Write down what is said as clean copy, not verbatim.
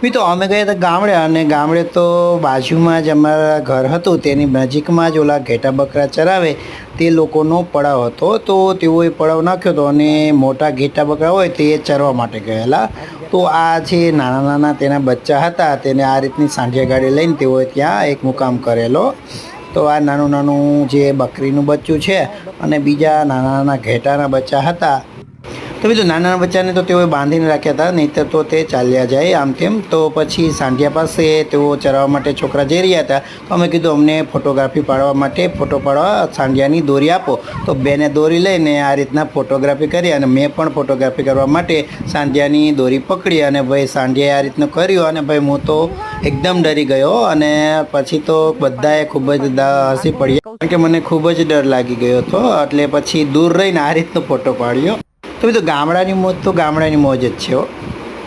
મિત્રો અમે ગયા હતા ગામડે, અને ગામડે તો બાજુમાં જ અમારા ઘર હતું, તેની નજીકમાં જ ઓલા ઘેટા બકરા ચરાવે તે લોકોનો પડાવ હતો. તો તેઓએ પડાવ નાખ્યો હતો અને મોટા ઘેટા બકરા હોય તે ચરવા માટે ગયેલા. તો આ જે નાના નાના તેના બચ્ચા હતા તેને આ રીતની સાંઢિયા ગાડી લઈને તેઓએ ત્યાં એક મુકામ કરેલો. તો આ નાનું નાનું જે બકરીનું બચ્ચું છે અને બીજા નાના નાના ઘેટાના બચ્ચા હતા. તો બીજું નાના બચ્ચાને તો તેઓએ બાંધીને રાખ્યા હતા, નહીંતર તો તે ચાલ્યા જાય આમ તેમ. તો પછી સાંઢિયા પાસે તેઓ ચરાવવા માટે છોકરા જઈ રહ્યા હતા. તો અમે કીધું અમને ફોટોગ્રાફી પાડવા માટે ફોટો પાડવા સાંઢિયાની દોરી આપો. તો બેને દોરી લઈને આ રીતના ફોટોગ્રાફી કરી, અને મેં પણ ફોટોગ્રાફી કરવા માટે સાંઢિયાની દોરી પકડી, અને ભાઈ સાંઢિયાએ આ રીતનું કર્યું, અને ભાઈ હું તો એકદમ ડરી ગયો. અને પછી તો બધાએ ખૂબ જ હસી પડી, કારણ કે મને ખૂબ જ ડર લાગી ગયો હતો. એટલે પછી દૂર રહીને આ રીતનો ફોટો પાડ્યો. તો બીજું ગામડાની મોજ તો ગામડાની મોજ જ છે.